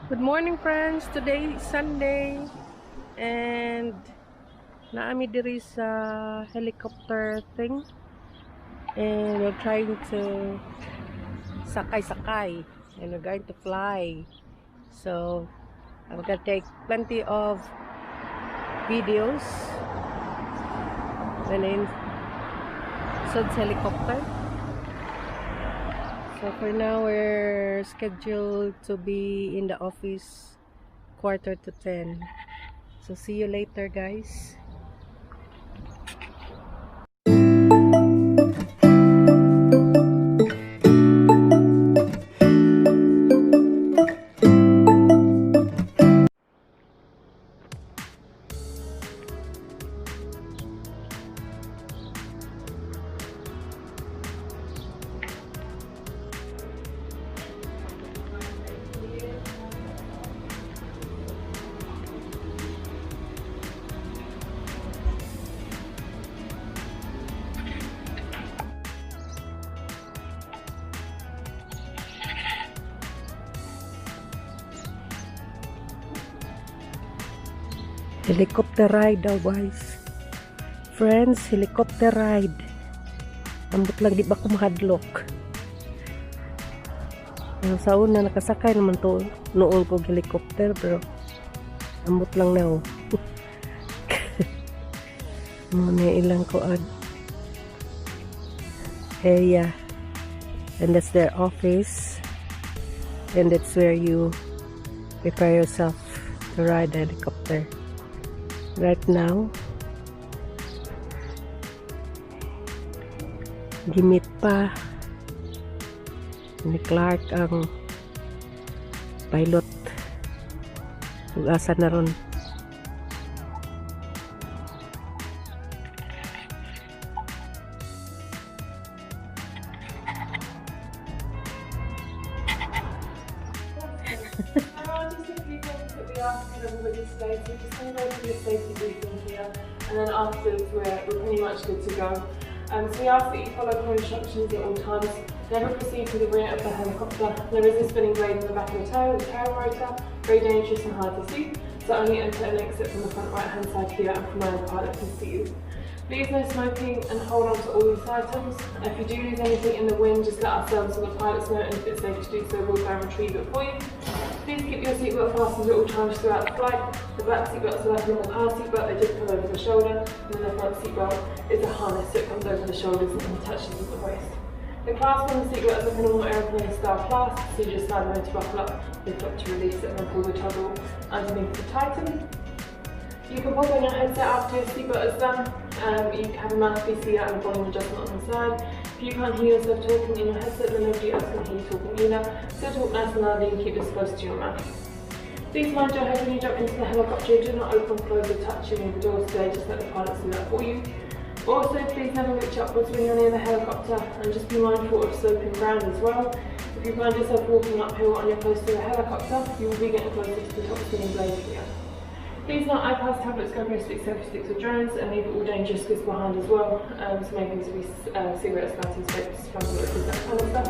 Good morning, friends. Today is Sunday and naami diri sa helicopter thing and we're trying to sakay and we're going to fly. So I'm gonna take plenty of videos when in Sud's helicopter. So for now we're scheduled to be in the office 9:45. So see you later, guys. Helicopter ride daw, guys. Friends, helicopter ride. Ambot lang di ba ko mahadlok. Sa una nakasakay naman to noon ko helicopter pero ambot lang na oh. May ilang ko area and that's their office and that's where you prepare yourself to ride the helicopter. Right now gimit pa ni Clark ang pilot ug asa na ron. And then afterwards we're pretty much good to go. So we ask that you follow core instructions at all times. Never proceed to the rear of the helicopter. There is a spinning blade in the back of the tail rotor, very dangerous and hard to see, so only enter and exit from the front right hand side here and from where the pilot can see you. Please no smoking and hold on to all these items. If you do lose anything in the wind, just let ourselves or the pilots know, and if it's safe to do so, we'll go and retrieve it for you. Please keep your seatbelt fastened at all times throughout the flight. The back seatbelts are like a normal car seatbelt, they just pull over the shoulder, and then the front seatbelt is a harness, so it comes over the shoulders and attaches at the waist. The clasp on the seatbelt is like a normal aeroplane style clasp, so you just slide the motor buckle up, lift up to release it, and then pull the toggle underneath to tighten. You can pop on your headset after your seatbelt is done. You can have a mouthpiece here and a volume adjustment on the side. If you can't hear yourself talking in your headset, then nobody else can hear you talking either. So talk nice and loudly and keep this close to your mouth. Please mind your head when you jump into the helicopter. Do not open, close or touch any of the doors today, just let the pilots do that for you. Also, please never reach upwards when you're near the helicopter, and just be mindful of sloping ground as well. If you find yourself walking uphill and you're close to the helicopter, you will be getting closer to the top spinning blade here. Please note iPads, tablets, GoPro sticks, selfie sticks or drones, and leave all dangerous goods behind as well. So main things will be cigarettes, lighters, vapes, transporters, that kind of stuff.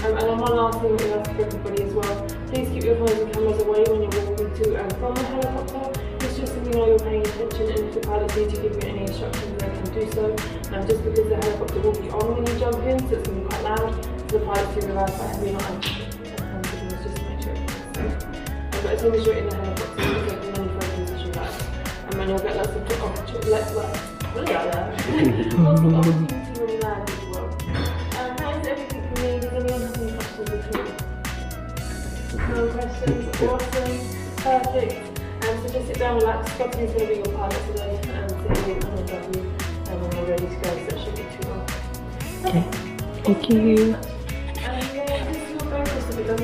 And then one last thing that we ask for everybody as well, please keep your phones and cameras away when you're walking to and from the helicopter. It's just so we know you're paying attention, and if the pilots need to give you any instructions, they can do so. Just because the helicopter will be on when you jump in, so it's going to be quite loud, so the pilots do realise quite heavy, not hand signals, just to make sure it's safe. But as soon as you're in the helicopter, you're taking many photos as you like, and then you'll get lots of opportunity when you land as well. That is everything from me. Does anyone have any questions at all? No questions? Awesome. Perfect. So just sit down, relax. Scotty's going to be your pilot today, and so he'll come and grab you when you're ready to go, so it shouldn't be too long. Okay. Thank you. And this is your breakfast a bit done.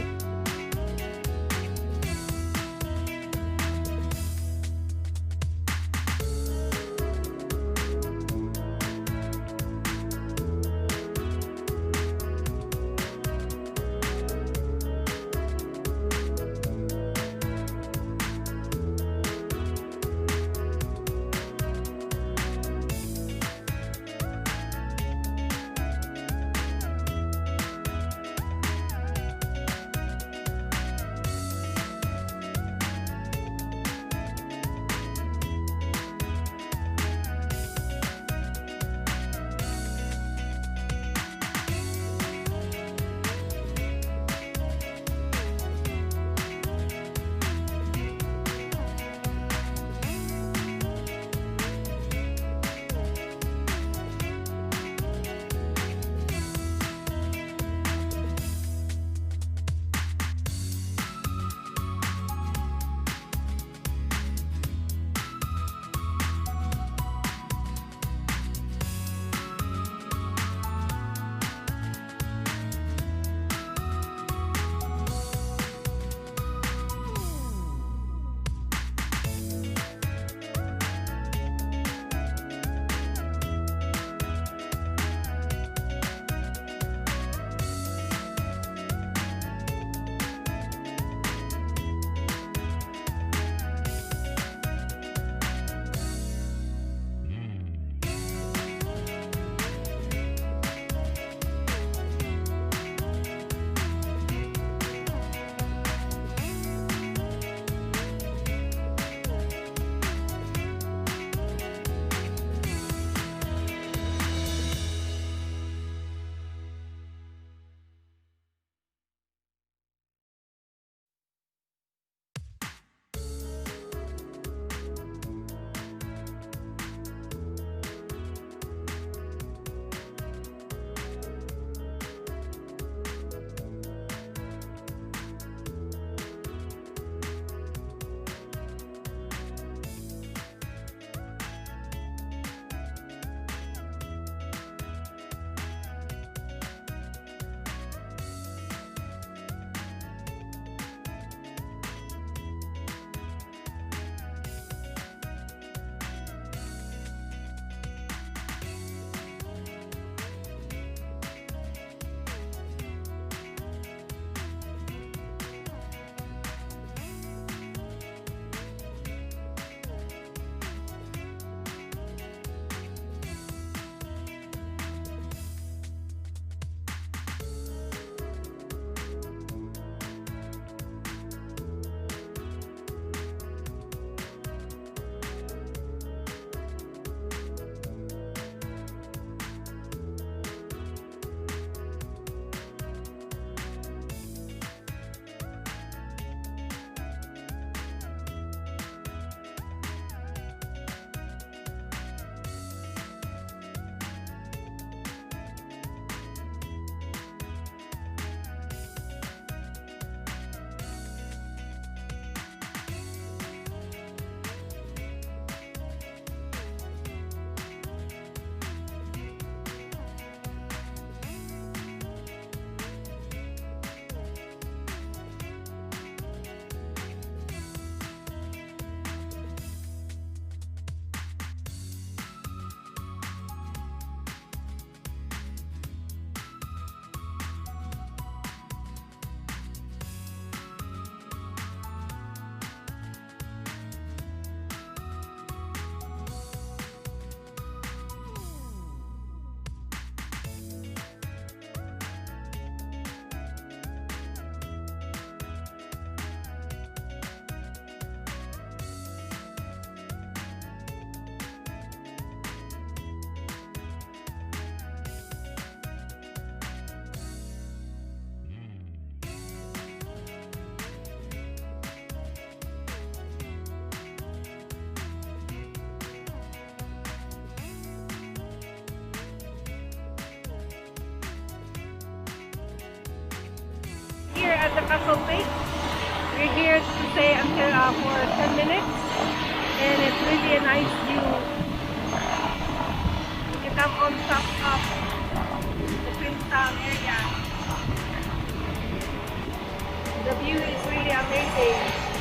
Castle Lake. We're here to stay until for 10 minutes, and it's really a nice view. You come on top of the Queenstown area. The view is really amazing.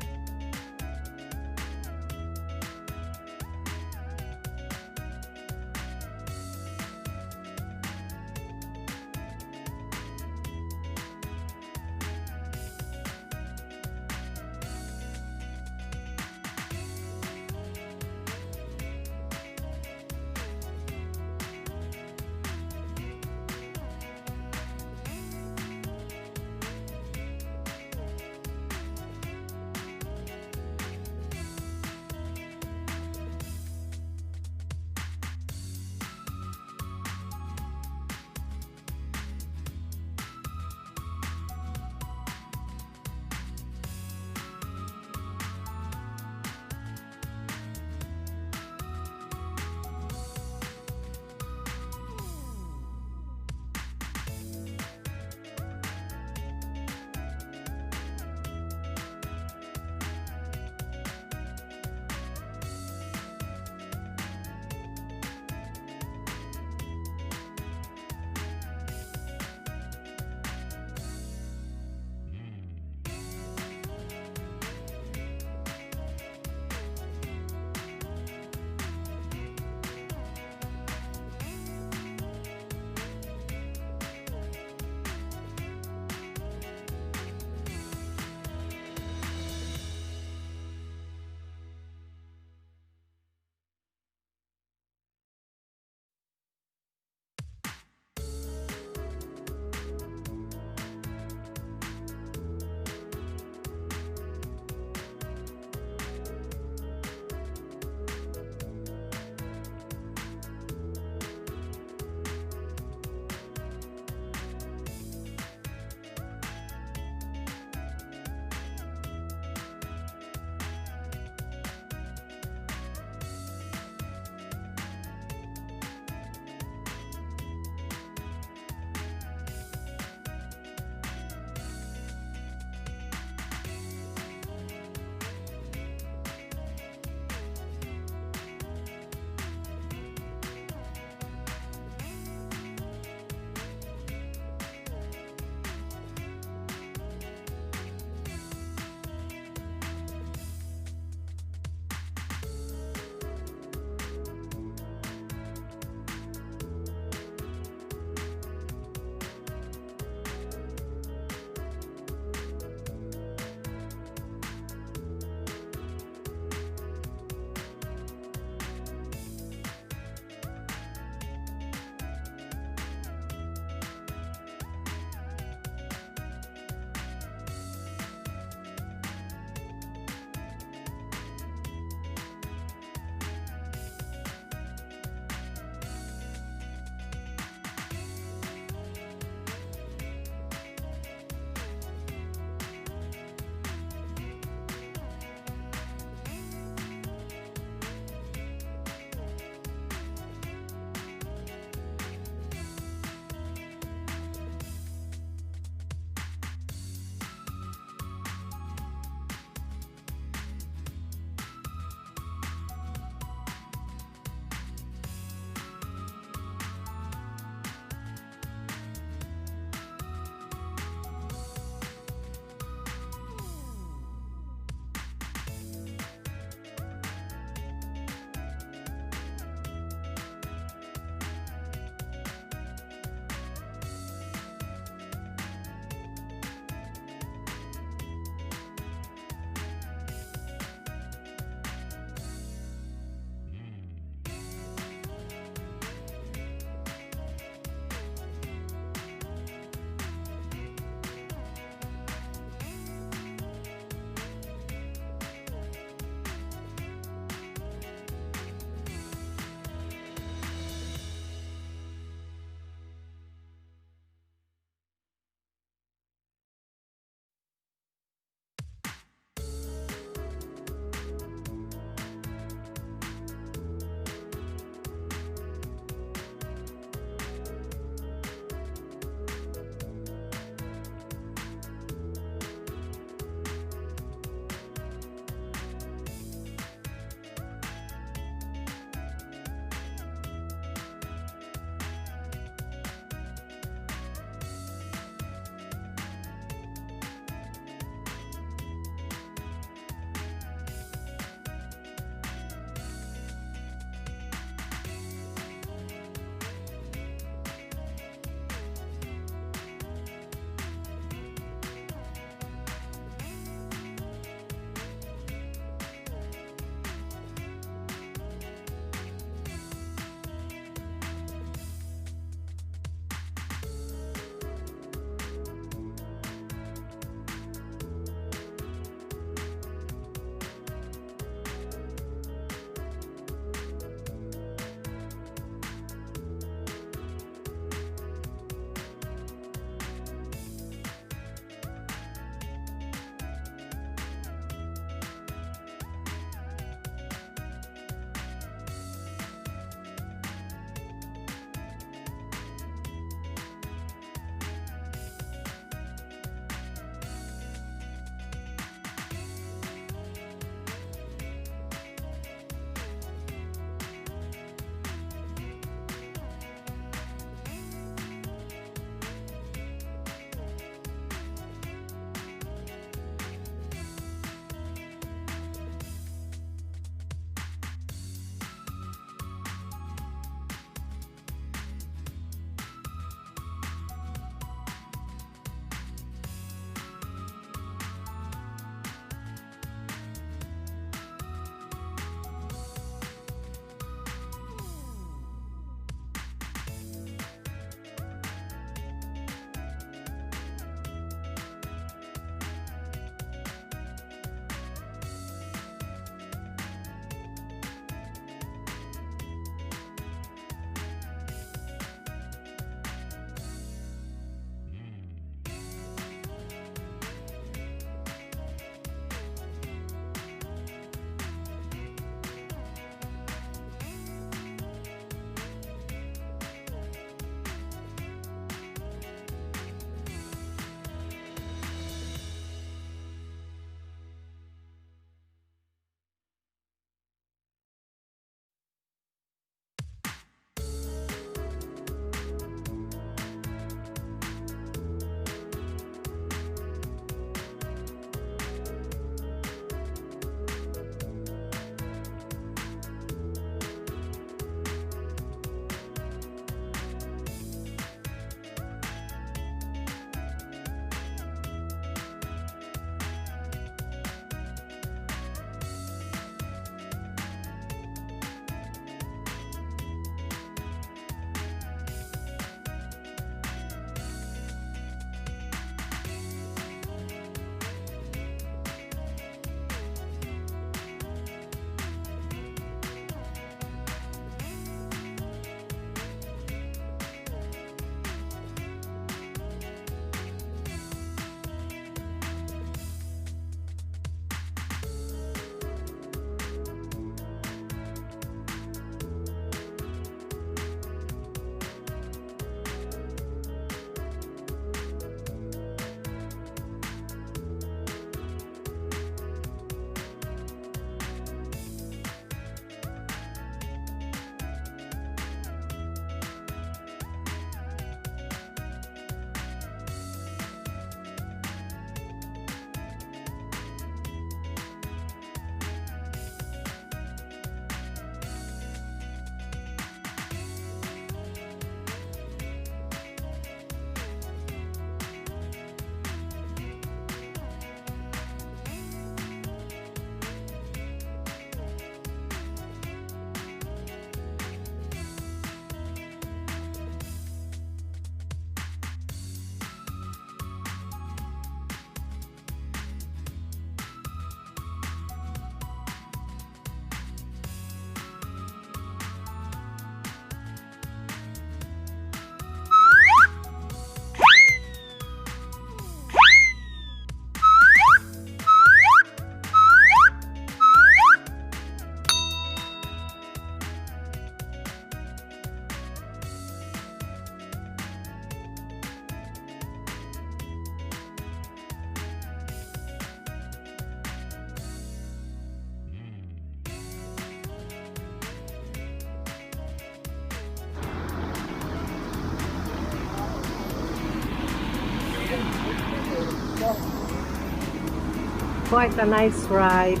Quite a nice ride.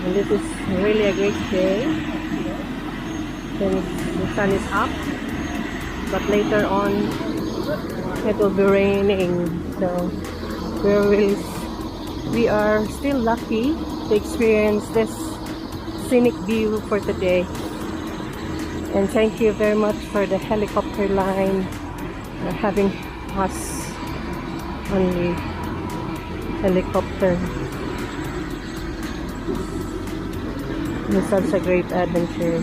And this is really a great day. Since the sun is up, but later on it will be raining. So we are still lucky to experience this scenic view for today. And thank you very much for the helicopter line having us on the helicopter. It's such a great adventure.